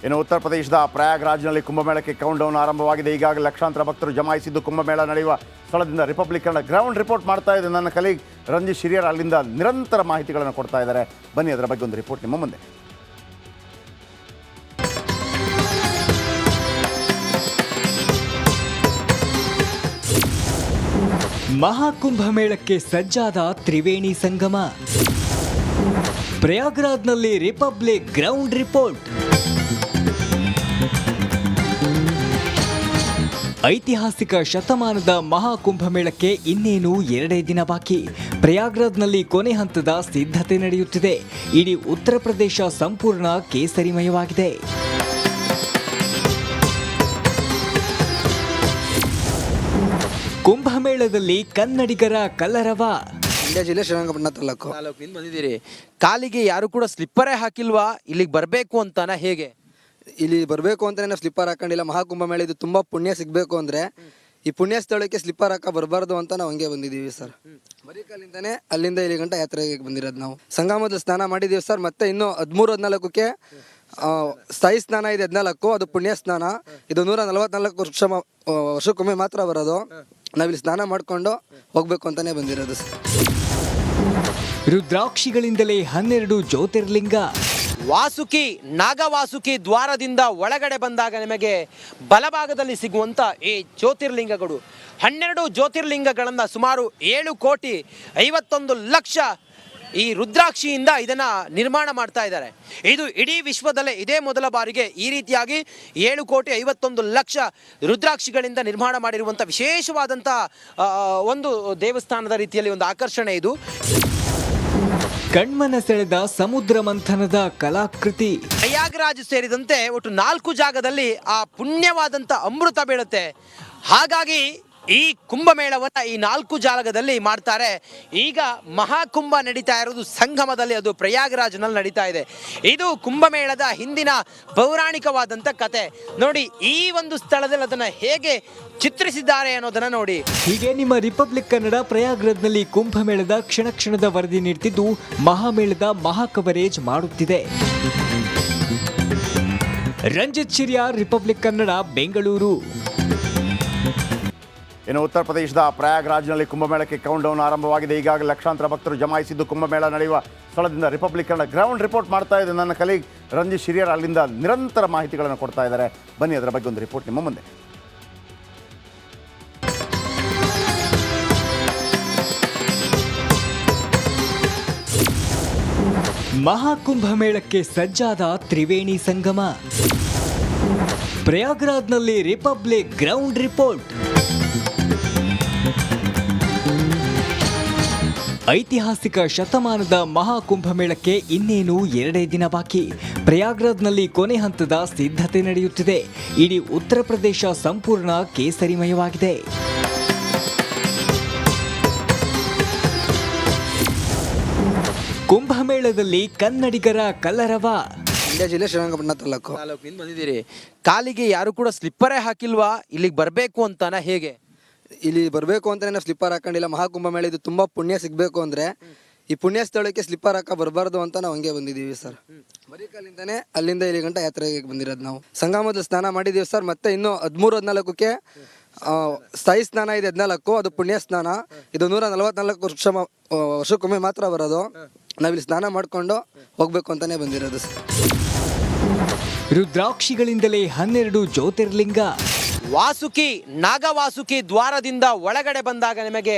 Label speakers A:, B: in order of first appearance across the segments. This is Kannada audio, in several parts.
A: ಇನ್ನು ಉತ್ತರ ಪ್ರದೇಶದ ಪ್ರಯಾಗ್ರಾಜ್ನಲ್ಲಿ ಕುಂಭಮೇಳಕ್ಕೆ ಕೌಂಟ್ ಡೌನ್ ಆರಂಭವಾಗಿದೆ. ಈಗಾಗಲೇ ಲಕ್ಷಾಂತರ ಭಕ್ತರು ಜಮಾಯಿಸಿದ್ದು ಕುಂಭಮೇಳ ನಡೆಯುವ ಸ್ಥಳದಿಂದ ರಿಪಬ್ಲಿಕ್ ಕನ್ನಡ ಗ್ರೌಂಡ್ ರಿಪೋರ್ಟ್ ಮಾಡ್ತಾ ಇದೆ ನನ್ನ ಕಲೀಗ್ ರಂಜಿತ್ ಶಿರಿಯರ್. ಅಲ್ಲಿಂದ ನಿರಂತರ ಮಾಹಿತಿಗಳನ್ನು ಕೊಡ್ತಾ ಇದ್ದಾರೆ. ಬನ್ನಿ ಅದರ ಬಗ್ಗೆ ಒಂದು ರಿಪೋರ್ಟ್ ನಿಮ್ಮ ಮುಂದೆ.
B: ಮಹಾಕುಂಭಮೇಳಕ್ಕೆ ಸಜ್ಜಾದ ತ್ರಿವೇಣಿ ಸಂಗಮ. ಪ್ರಯಾಗ್ರಾಜ್ನಲ್ಲಿ ರಿಪಬ್ಲಿಕ್ ಗ್ರೌಂಡ್ ರಿಪೋರ್ಟ್. ಐತಿಹಾಸಿಕ ಶತಮಾನದ ಮಹಾಕುಂಭಮೇಳಕ್ಕೆ ಇನ್ನೇನು 2 ದಿನ ಬಾಕಿ. ಪ್ರಯಾಗ್ರಾಜ್ನಲ್ಲಿ ಕೊನೆ ಹಂತದ ಸಿದ್ಧತೆ ನಡೆಯುತ್ತಿದೆ. ಇಡೀ ಉತ್ತರ ಪ್ರದೇಶ ಸಂಪೂರ್ಣ ಕೇಸರಿಮಯವಾಗಿದೆ. ಕುಂಭಮೇಳದಲ್ಲಿ ಕನ್ನಡಿಗರ ಕಲರವ.
C: ಮಂಡ್ಯ ಜಿಲ್ಲೆ ಶ್ರೀರಂಗಪಟ್ಟಣ
D: ತಾಲೂಕಿನಿಂದ ಬಂದಿದ್ದೀರಿ. ಕಾಲಿಗೆ ಯಾರು ಕೂಡ ಸ್ಲಿಪ್ಪರೇ ಹಾಕಿಲ್ವಾ? ಇಲ್ಲಿಗೆ ಬರಬೇಕು ಅಂತಾನ ಹೇಗೆ?
C: ಇಲ್ಲಿ ಬರಬೇಕು ಅಂತಾನೆ ನಾವು ಸ್ಲಿಪ್ಪರ್ ಹಾಕೊಂಡಿಲ್ಲ. ಮಹಾಕುಂಭಮೇಳ ಇದು ತುಂಬಾ ಪುಣ್ಯ ಸಿಗ್ಬೇಕು ಅಂದ್ರೆ ಈ ಪುಣ್ಯ ಸ್ಥಳಕ್ಕೆ ಸ್ಲಿಪ್ಪರ್ ಹಾಕ ಬರಬಾರ್ದು ಅಂತ ನಾವು ಹಂಗೆ ಬಂದಿದ್ದೀವಿ ಸರ್. ಬರೀ ಕಾಲಿಂದಾನೆ ಅಲ್ಲಿಂದ ಇಲ್ಲಿ ಗಂಟ ಯಾತ್ರೆಗೆ ಬಂದಿರೋದು ನಾವು. ಸಂಗಮದಲ್ಲಿ ಸ್ನಾನ ಮಾಡಿದೀವಿ ಸರ್. ಮತ್ತೆ ಇನ್ನು 13-14ಕ್ಕೆ ಸ್ಥಾಯಿ ಸ್ನಾನ ಇದೆ. 14 ಅದು ಪುಣ್ಯ ಸ್ನಾನ. ಇದು 144 ವರ್ಷಕ್ಕೊಮ್ಮೆ ಮಾತ್ರ ಬರೋದು. ನಾವಿಲ್ಲಿ ಸ್ನಾನ ಮಾಡ್ಕೊಂಡು ಹೋಗ್ಬೇಕು ಅಂತಾನೆ ಬಂದಿರೋದು ಸರ್.
B: ರುದ್ರಾಕ್ಷಿಗಳಿಂದಲೇ 12 ಜ್ಯೋತಿರ್ಲಿಂಗ.
D: ವಾಸುಕಿ ನಾಗವಾಸುಕಿ ದ್ವಾರದಿಂದ ಒಳಗಡೆ ಬಂದಾಗ ನಿಮಗೆ ಬಲಭಾಗದಲ್ಲಿ ಸಿಗುವಂಥ ಈ ಜ್ಯೋತಿರ್ಲಿಂಗಗಳು 12 ಜ್ಯೋತಿರ್ಲಿಂಗಗಳನ್ನು ಸುಮಾರು 7,51,00,000 ಈ ರುದ್ರಾಕ್ಷಿಯಿಂದ ಇದನ್ನು ನಿರ್ಮಾಣ ಮಾಡ್ತಾ ಇದ್ದಾರೆ. ಇದು ಇಡೀ ವಿಶ್ವದಲ್ಲೇ ಇದೇ ಮೊದಲ ಬಾರಿಗೆ ಈ ರೀತಿಯಾಗಿ 7,51,00,000 ರುದ್ರಾಕ್ಷಿಗಳಿಂದ ನಿರ್ಮಾಣ ಮಾಡಿರುವಂಥ ವಿಶೇಷವಾದಂಥ ಒಂದು ದೇವಸ್ಥಾನದ ರೀತಿಯಲ್ಲಿ ಒಂದು ಆಕರ್ಷಣೆ ಇದು.
B: ಕಣ್ಮನ ಸೆಳೆದ ಸಮುದ್ರ ಮಂಥನದ ಕಲಾಕೃತಿ.
D: ಪ್ರಯಾಗ್ರಾಜ್ ಸೇರಿದಂತೆ ಒಟ್ಟು 4 ಜಾಗದಲ್ಲಿ ಆ ಪುಣ್ಯವಾದಂಥ ಅಮೃತ ಬೀಳುತ್ತೆ. ಹಾಗಾಗಿ ಈ ಕುಂಭಮೇಳವನ್ನು ಈ 4 ಜಾಗದಲ್ಲಿ ಮಾಡ್ತಾರೆ. ಈಗ ಮಹಾಕುಂಭ ನಡೀತಾ ಇರೋದು ಸಂಗಮದಲ್ಲಿ, ಅದು ಪ್ರಯಾಗ್ರಾಜ್ನಲ್ಲಿ ನಡೀತಾ ಇದೆ. ಇದು ಕುಂಭಮೇಳದ ಹಿಂದಿನ ಪೌರಾಣಿಕವಾದಂಥ ಕತೆ ನೋಡಿ. ಈ ಒಂದು ಸ್ಥಳದಲ್ಲಿ ಅದನ್ನು ಹೇಗೆ ಚಿತ್ರಿಸಿದ್ದಾರೆ ಅನ್ನೋದನ್ನ ನೋಡಿ.
B: ಹೀಗೆ ನಿಮ್ಮ ರಿಪಬ್ಲಿಕ್ ಕನ್ನಡ ಪ್ರಯಾಗ್ರಾಜ್ನಲ್ಲಿ ಕುಂಭಮೇಳದ ಕ್ಷಣ ಕ್ಷಣದ ವರದಿ ನೀಡುತ್ತಿದ್ದು ಮಹಾಮೇಳದ ಮಹಾ ಕವರೇಜ್ ಮಾಡುತ್ತಿದೆ. ರಂಜಿತ್ ಶಿರಿಯಾರ್, ರಿಪಬ್ಲಿಕ್ ಕನ್ನಡ, ಬೆಂಗಳೂರು.
A: ಇನ್ನು ಉತ್ತರ ಪ್ರದೇಶದ ಪ್ರಯಾಗ್ರಾಜ್ನಲ್ಲಿ ಕುಂಭಮೇಳಕ್ಕೆ ಕೌಂಟ್ ಡೌನ್ ಆರಂಭವಾಗಿದೆ. ಈಗಾಗಲೇ ಲಕ್ಷಾಂತರ ಭಕ್ತರು ಜಮಾಯಿಸಿದ್ದು ಕುಂಭಮೇಳ ನಡೆಯುವ ಸ್ಥಳದಿಂದ ರಿಪಬ್ಲಿಕ್ ಕನ್ನಡ ಗ್ರೌಂಡ್ ರಿಪೋರ್ಟ್ ಮಾಡ್ತಾ ಇದೆ ನನ್ನ ಕಲೀಗ್ ರಂಜಿತ್ ಶಿರಿಯರ್. ಅಲ್ಲಿಂದ ನಿರಂತರ ಮಾಹಿತಿಗಳನ್ನು ಕೊಡ್ತಾ ಇದ್ದಾರೆ. ಬನ್ನಿ ಅದರ ಬಗ್ಗೆ ಒಂದು ರಿಪೋರ್ಟ್ ನಿಮ್ಮ ಮುಂದೆ.
B: ಮಹಾಕುಂಭಮೇಳಕ್ಕೆ ಸಜ್ಜಾದ ತ್ರಿವೇಣಿ ಸಂಗಮ. ಪ್ರಯಾಗ್ರಾಜ್ನಲ್ಲಿ ರಿಪಬ್ಲಿಕ್ ಗ್ರೌಂಡ್ ರಿಪೋರ್ಟ್. ಐತಿಹಾಸಿಕ ಶತಮಾನದ ಮಹಾಕುಂಭಮೇಳಕ್ಕೆ ಇನ್ನೇನು 2 ದಿನ ಬಾಕಿ. ಪ್ರಯಾಗ್ರಾಜ್ನಲ್ಲಿ ಕೊನೆ ಹಂತದ ಸಿದ್ಧತೆ ನಡೆಯುತ್ತಿದೆ. ಇಡೀ ಉತ್ತರ ಪ್ರದೇಶ ಸಂಪೂರ್ಣ ಕೇಸರಿಮಯವಾಗಿದೆ. ಕುಂಭಮೇಳದಲ್ಲಿ ಕನ್ನಡಿಗರ ಕಲರವ.
C: ಮಂಡ್ಯ ಜಿಲ್ಲೆ ಶ್ರೀರಂಗಪಟ್ಟಣ
D: ತಾಲೂಕಿನಿಂದ ಬಂದಿದ್ದೀರಿ. ಕಾಲಿಗೆ ಯಾರು ಕೂಡ ಸ್ಲಿಪ್ಪರೇ ಹಾಕಿಲ್ವಾ? ಇಲ್ಲಿಗೆ ಬರಬೇಕು ಅಂತಾನ ಹೇಗೆ?
C: ಇಲ್ಲಿ ಬರಬೇಕು ಅಂತಾನೆ ನಾವು ಸ್ಲಿಪ್ಪರ್ ಹಾಕೊಂಡಿಲ್ಲ. ಮಹಾಕುಂಭಮೇಳ ಇದು ತುಂಬಾ ಪುಣ್ಯ ಸಿಗ್ಬೇಕು ಅಂದ್ರೆ ಈ ಪುಣ್ಯ ಸ್ಥಳಕ್ಕೆ ಸ್ಲಿಪ್ಪರ್ ಹಾಕ ಬರಬಾರ್ದು ಅಂತ ನಾವು ಹಂಗೆ ಬಂದಿದ್ದೀವಿ ಸರ್. ಬರೀ ಕಾಲಿಂದಾನೆ ಅಲ್ಲಿಂದ ಇಲ್ಲಿ ಗಂಟ ಯಾತ್ರೆಗೆ ಬಂದಿರೋದು ನಾವು. ಸಂಗಮದಲ್ಲಿ ಸ್ನಾನ ಮಾಡಿದೀವಿ ಸರ್. ಮತ್ತೆ ಇನ್ನು 13-14ಕ್ಕೆ ಸ್ಥಾಯಿ ಸ್ನಾನ ಇದೆ. 14 ಅದು ಪುಣ್ಯ ಸ್ನಾನ. ಇದು 144 ವರ್ಷಕ್ಕೊಮ್ಮೆ ಮಾತ್ರ ಬರೋದು. ನಾವಿಲ್ಲಿ ಸ್ನಾನ ಮಾಡ್ಕೊಂಡು ಹೋಗ್ಬೇಕು ಅಂತಾನೆ ಬಂದಿರೋದು ಸರ್.
B: ರುದ್ರಾಕ್ಷಿಗಳಿಂದಲೇ 12 ಜ್ಯೋತಿರ್ಲಿಂಗ.
D: ವಾಸುಕಿ ನಾಗವಾಸುಕಿ ದ್ವಾರದಿಂದ ಒಳಗಡೆ ಬಂದಾಗ ನಿಮಗೆ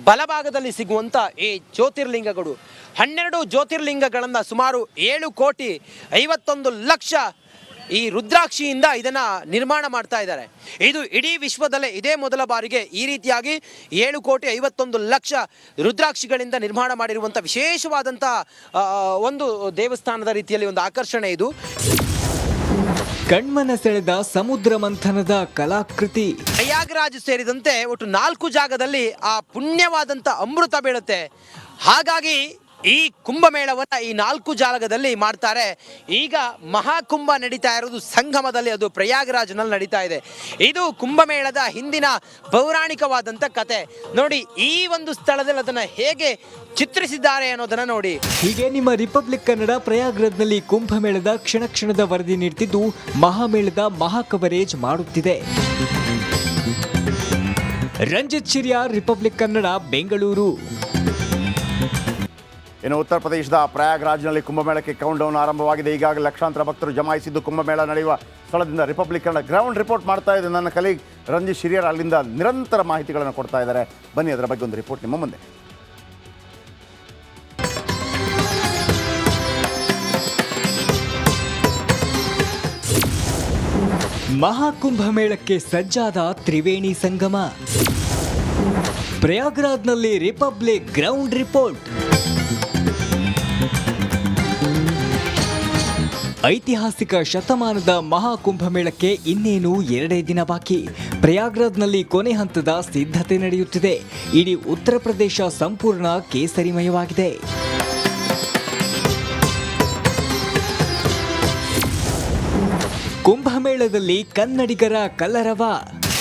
D: ಬಲಭಾಗದಲ್ಲಿ ಸಿಗುವಂಥ ಈ ಜ್ಯೋತಿರ್ಲಿಂಗಗಳು 12 ಜ್ಯೋತಿರ್ಲಿಂಗಗಳನ್ನು ಸುಮಾರು 7,51,00,000 ಈ ರುದ್ರಾಕ್ಷಿಯಿಂದ ಇದನ್ನು ನಿರ್ಮಾಣ ಮಾಡ್ತಾ ಇದ್ದಾರೆ. ಇದು ಇಡೀ ವಿಶ್ವದಲ್ಲೇ ಇದೇ ಮೊದಲ ಬಾರಿಗೆ ಈ ರೀತಿಯಾಗಿ 7,51,00,000 ರುದ್ರಾಕ್ಷಿಗಳಿಂದ ನಿರ್ಮಾಣ ಮಾಡಿರುವಂಥ ವಿಶೇಷವಾದಂಥ ಒಂದು ದೇವಸ್ಥಾನದ ರೀತಿಯಲ್ಲಿ ಒಂದು ಆಕರ್ಷಣೆ ಇದು.
B: ಕಣ್ಮನ ಸೆಳೆದ ಸಮುದ್ರ ಮಂಥನದ ಕಲಾಕೃತಿ.
D: ಪ್ರಯಾಗ್ರಾಜ್ ಸೇರಿದಂತೆ ಒಟ್ಟು 4 ಜಾಗದಲ್ಲಿ ಆ ಪುಣ್ಯವಾದಂಥ ಅಮೃತ ಬೀಳುತ್ತೆ. ಹಾಗಾಗಿ ಈ ಕುಂಭಮೇಳವನ್ನ ಈ 4 ಜಾಗದಲ್ಲಿ ಮಾಡ್ತಾರೆ. ಈಗ ಮಹಾಕುಂಭ ನಡೀತಾ ಇರೋದು ಸಂಗಮದಲ್ಲಿ, ಅದು ಪ್ರಯಾಗರಾಜ್ನಲ್ಲಿ ನಡೀತಾ ಇದೆ. ಇದು ಕುಂಭಮೇಳದ ಹಿಂದಿನ ಪೌರಾಣಿಕವಾದಂಥ ಕತೆ ನೋಡಿ. ಈ ಒಂದು ಸ್ಥಳದಲ್ಲಿ ಅದನ್ನ ಹೇಗೆ ಚಿತ್ರಿಸಿದ್ದಾರೆ ಅನ್ನೋದನ್ನ ನೋಡಿ.
B: ಹೀಗೆ ನಿಮ್ಮ ರಿಪಬ್ಲಿಕ್ ಕನ್ನಡ ಪ್ರಯಾಗ್ರಾಜ್ನಲ್ಲಿ ಕುಂಭಮೇಳದ ಕ್ಷಣ ಕ್ಷಣದ ವರದಿ ನೀಡ್ತಿದ್ದು ಮಹಾಮೇಳದ ಮಹಾ ಕವರೇಜ್ ಮಾಡುತ್ತಿದೆ. ರಂಜಿತ್ ಶಿರಿಯಾರ್, ರಿಪಬ್ಲಿಕ್ ಕನ್ನಡ, ಬೆಂಗಳೂರು.
A: ಇನ್ನು ಉತ್ತರ ಪ್ರದೇಶದ ಪ್ರಯಾಗ್ರಾಜ್ನಲ್ಲಿ ಕುಂಭಮೇಳಕ್ಕೆ ಕೌಂಟ್ ಡೌನ್ ಆರಂಭವಾಗಿದೆ. ಈಗಾಗಲೇ ಲಕ್ಷಾಂತರ ಭಕ್ತರು ಜಮಾಯಿಸಿದ್ದು ಕುಂಭಮೇಳ ನಡೆಯುವ ಸ್ಥಳದಿಂದ ರಿಪಬ್ಲಿಕ್ ಕನ್ನಡ ಗ್ರೌಂಡ್ ರಿಪೋರ್ಟ್ ಮಾಡ್ತಾ ಇದೆ ನನ್ನ ಕಲೀಗ್ ರಂಜಿತ್ ಶಿರಿಯಾರ್. ಅಲ್ಲಿಂದ ನಿರಂತರ ಮಾಹಿತಿಗಳನ್ನು ಕೊಡ್ತಾ ಇದ್ದಾರೆ. ಬನ್ನಿ ಅದರ ಬಗ್ಗೆ ಒಂದು ರಿಪೋರ್ಟ್ ನಿಮ್ಮ ಮುಂದೆ.
B: ಮಹಾಕುಂಭಮೇಳಕ್ಕೆ ಸಜ್ಜಾದ ತ್ರಿವೇಣಿ ಸಂಗಮ. ಪ್ರಯಾಗ್ರಾಜ್ನಲ್ಲಿ ರಿಪಬ್ಲಿಕ್ ಗ್ರೌಂಡ್ ರಿಪೋರ್ಟ್. ಐತಿಹಾಸಿಕ ಶತಮಾನದ ಮಹಾಕುಂಭಮೇಳಕ್ಕೆ ಇನ್ನೇನು 2 ದಿನ ಬಾಕಿ. ಪ್ರಯಾಗ್ರಾಜ್ನಲ್ಲಿ ಕೊನೆ ಹಂತದ ಸಿದ್ಧತೆ ನಡೆಯುತ್ತಿದೆ. ಇಡೀ ಉತ್ತರ ಪ್ರದೇಶ ಸಂಪೂರ್ಣ ಕೇಸರಿಮಯವಾಗಿದೆ. ಕುಂಭಮೇಳದಲ್ಲಿ ಕನ್ನಡಿಗರ ಕಲರವ.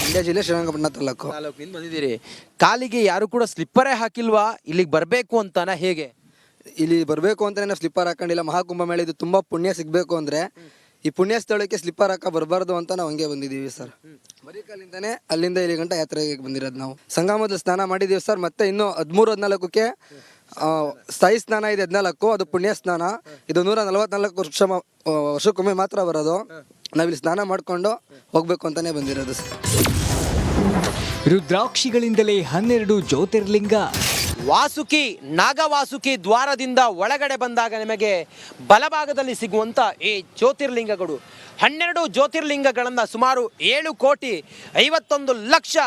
C: ಮಂಡ್ಯ ಜಿಲ್ಲೆ ಶ್ರೀರಂಗಪಟ್ಟಣ ತಾಲೂಕು.
D: ಬಂದಿದ್ದೀರಿ, ಕಾಲಿಗೆ ಯಾರು ಕೂಡ ಸ್ಲಿಪ್ಪರೇ ಹಾಕಿಲ್ವಾ? ಇಲ್ಲಿಗೆ ಬರಬೇಕು ಅಂತಾನ ಹೇಗೆ?
C: ಇಲ್ಲಿ ಬರಬೇಕು ಅಂತಾನೆ ನಾವು ಸ್ಲಿಪ್ಪರ್ ಹಾಕೊಂಡಿಲ್ಲ. ಮಹಾಕುಂಭಮೇಳ ಇದು ತುಂಬಾ ಪುಣ್ಯ ಸಿಗಬೇಕು ಅಂದ್ರೆ ಈ ಪುಣ್ಯ ಸ್ಥಳಕ್ಕೆ ಸ್ಲಿಪ್ಪರ್ ಹಾಕ ಬರಬಾರ್ದು ಅಂತ ನಾವು ಹಂಗೆ ಬಂದಿದ್ದೀವಿ ಸರ್. ಬರೀ ಕಾಲಿಂದಾನೆ ಅಲ್ಲಿಂದ ಇಲ್ಲಿ ಗಂಟ ಯಾತ್ರೆಗೆ ಬಂದಿರೋದು ನಾವು. ಸಂಗಮದಲ್ಲಿ ಸ್ನಾನ ಮಾಡಿದ್ದೀವಿ ಸರ್. ಮತ್ತೆ ಇನ್ನು 13-14ಕ್ಕೆ ಸ್ಥಾಯಿ ಸ್ನಾನ ಇದೆ 14, ಅದು ಪುಣ್ಯ ಸ್ನಾನ. ಇದು 144 ವರ್ಷಕ್ಕೊಮ್ಮೆ ಮಾತ್ರ ಬರೋದು. ನಾವಿಲ್ಲಿ ಸ್ನಾನ ಮಾಡ್ಕೊಂಡು ಹೋಗ್ಬೇಕು ಅಂತಾನೆ ಬಂದಿರೋದು ಸರ್.
B: ರುದ್ರಾಕ್ಷಿಗಳಿಂದಲೇ 12 ಜ್ಯೋತಿರ್ಲಿಂಗ.
D: ವಾಸುಕಿ, ನಾಗವಾಸುಕಿ ದ್ವಾರದಿಂದ ಒಳಗಡೆ ಬಂದಾಗ ನಿಮಗೆ ಬಲಭಾಗದಲ್ಲಿ ಸಿಗುವಂಥ ಈ ಜ್ಯೋತಿರ್ಲಿಂಗಗಳು 12 ಜ್ಯೋತಿರ್ಲಿಂಗಗಳನ್ನು ಸುಮಾರು 7,51,00,000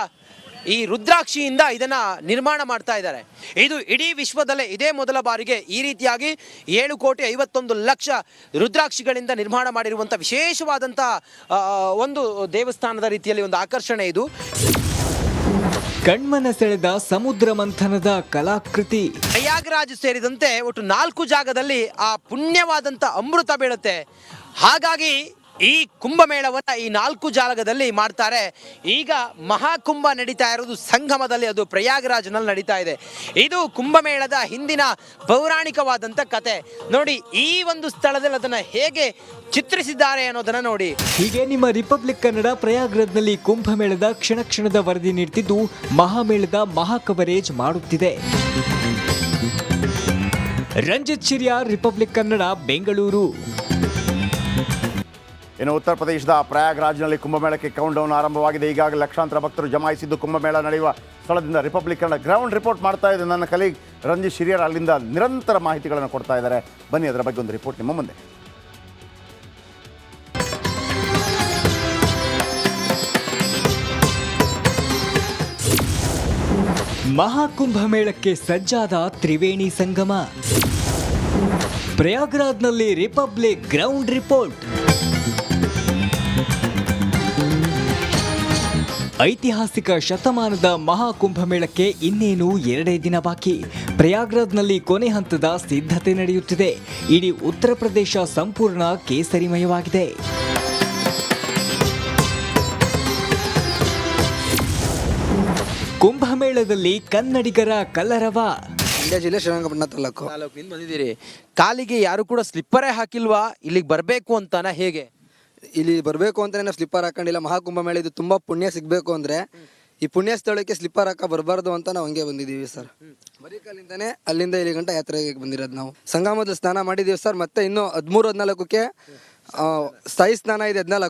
D: ಈ ರುದ್ರಾಕ್ಷಿಯಿಂದ ಇದನ್ನ ನಿರ್ಮಾಣ ಮಾಡ್ತಾ ಇದ್ದಾರೆ. ಇದು ಇಡೀ ವಿಶ್ವದಲ್ಲೇ ಇದೇ ಮೊದಲ ಬಾರಿಗೆ ಈ ರೀತಿಯಾಗಿ 7,51,00,000 ರುದ್ರಾಕ್ಷಿಗಳಿಂದ ನಿರ್ಮಾಣ ಮಾಡಿರುವಂಥ ವಿಶೇಷವಾದಂಥ ಒಂದು ದೇವಸ್ಥಾನದ ರೀತಿಯಲ್ಲಿ ಒಂದು ಆಕರ್ಷಣೆ ಇದು.
B: ಕಣ್ಮನ ಸೆಳೆದ ಸಮುದ್ರ ಮಂಥನದ ಕಲಾಕೃತಿ.
D: ಪ್ರಯಾಗರಾಜ್ ಸೇರಿದಂತೆ ಒಟ್ಟು 4 ಜಾಗದಲ್ಲಿ ಆ ಪುಣ್ಯವಾದಂಥ ಅಮೃತ ಬೀಳುತ್ತೆ. ಹಾಗಾಗಿ ಈ ಕುಂಭಮೇಳವನ್ನ ಈ 4 ಜಾಗದಲ್ಲಿ ಮಾಡ್ತಾರೆ. ಈಗ ಮಹಾಕುಂಭ ನಡೀತಾ ಇರೋದು ಸಂಗಮದಲ್ಲಿ, ಅದು ಪ್ರಯಾಗರಾಜ್ನಲ್ಲಿ ನಡೀತಾ ಇದೆ. ಇದು ಕುಂಭಮೇಳದ ಹಿಂದಿನ ಪೌರಾಣಿಕವಾದಂಥ ಕತೆ ನೋಡಿ. ಈ ಒಂದು ಸ್ಥಳದಲ್ಲಿ ಅದನ್ನ ಹೇಗೆ ಚಿತ್ರಿಸಿದ್ದಾರೆ ಅನ್ನೋದನ್ನ ನೋಡಿ.
B: ಹೀಗೆ ನಿಮ್ಮ ರಿಪಬ್ಲಿಕ್ ಕನ್ನಡ ಪ್ರಯಾಗ್ರಾಜ್ನಲ್ಲಿ ಕುಂಭಮೇಳದ ಕ್ಷಣ ಕ್ಷಣದ ವರದಿ ನೀಡ್ತಿದ್ದು ಮಹಾಮೇಳದ ಮಹಾ ಕವರೇಜ್ ಮಾಡುತ್ತಿದೆ. ರಂಜಿತ್ ಶಿರಿಯಾರ್, ರಿಪಬ್ಲಿಕ್ ಕನ್ನಡ, ಬೆಂಗಳೂರು.
A: ಇನ್ನು ಉತ್ತರ ಪ್ರದೇಶದ ಪ್ರಯಾಗ್ರಾಜ್ನಲ್ಲಿ ಕುಂಭಮೇಳಕ್ಕೆ ಕೌಂಟ್ ಡೌನ್ ಆರಂಭವಾಗಿದೆ. ಈಗಾಗಲೇ ಲಕ್ಷಾಂತರ ಭಕ್ತರು ಜಮಾಯಿಸಿದ್ದು ಕುಂಭಮೇಳ ನಡೆಯುವ ಸ್ಥಳದಿಂದ ರಿಪಬ್ಲಿಕ್ ಕನ್ನಡ ಗ್ರೌಂಡ್ ರಿಪೋರ್ಟ್ ಮಾಡ್ತಾ ಇದೆ ನನ್ನ ಕಲೀಗ್ ರಂಜಿತ್ ಶಿರಿಯಾರ್. ಅಲ್ಲಿಂದ ನಿರಂತರ ಮಾಹಿತಿಗಳನ್ನು ಕೊಡ್ತಾ ಇದ್ದಾರೆ. ಬನ್ನಿ ಅದರ ಬಗ್ಗೆ ಒಂದು ರಿಪೋರ್ಟ್ ನಿಮ್ಮ ಮುಂದೆ.
B: ಮಹಾಕುಂಭಮೇಳಕ್ಕೆ ಸಜ್ಜಾದ ತ್ರಿವೇಣಿ ಸಂಗಮ. ಪ್ರಯಾಗ್ರಾಜ್ನಲ್ಲಿ ರಿಪಬ್ಲಿಕ್ ಗ್ರೌಂಡ್ ರಿಪೋರ್ಟ್. ಐತಿಹಾಸಿಕ ಶತಮಾನದ ಮಹಾಕುಂಭಮೇಳಕ್ಕೆ ಇನ್ನೇನು 2 ದಿನ ಬಾಕಿ. ಪ್ರಯಾಗ್ರಾಜ್ನಲ್ಲಿ ಕೊನೆ ಹಂತದ ಸಿದ್ಧತೆ ನಡೆಯುತ್ತಿದೆ. ಇಡೀ ಉತ್ತರ ಪ್ರದೇಶ ಸಂಪೂರ್ಣ ಕೇಸರಿಮಯವಾಗಿದೆ. ಕುಂಭಮೇಳದಲ್ಲಿ ಕನ್ನಡಿಗರ ಕಲರವ.
C: ಮಂಡ್ಯ ಜಿಲ್ಲೆ ಶ್ರೀರಂಗಪಟ್ಟಣ ತಾಲೂಕು.
D: ಬಂದಿದ್ದೀರಿ, ಕಾಲಿಗೆ ಯಾರು ಕೂಡ ಸ್ಲಿಪ್ಪರೇ ಹಾಕಿಲ್ವಾ? ಇಲ್ಲಿಗೆ ಬರಬೇಕು ಅಂತಾನ ಹೇಗೆ?
C: ಇಲ್ಲಿ ಬರಬೇಕು ಅಂತಾನೆ ನಾವು ಸ್ಲಿಪ್ಪರ್ ಹಾಕೊಂಡಿಲ್ಲ. ಮಹಾಕುಂಭಮೇಳ ಇದು ತುಂಬಾ ಪುಣ್ಯ ಸಿಗಬೇಕು ಅಂದ್ರೆ ಈ ಪುಣ್ಯ ಸ್ಥಳಕ್ಕೆ ಸ್ಲಿಪ್ಪರ್ ಹಾಕ ಬರಬಾರ್ದು ಅಂತ ನಾವು ಹಂಗೆ ಬಂದಿದ್ದೀವಿ ಸರ್. ಬರೀ ಕಾಲಿಂದಾನೆ ಅಲ್ಲಿಂದ ಇಲ್ಲಿ ಗಂಟ ಯಾತ್ರೆಗೆ ಬಂದಿರೋದು ನಾವು. ಸಂಗಮದಲ್ಲಿ ಸ್ನಾನ ಮಾಡಿದ್ದೀವಿ ಸರ್. ಮತ್ತೆ ಇನ್ನು 13-14ಕ್ಕೆ ಸ್ಥಾಯಿ ಸ್ನಾನ ಇದೆ 14,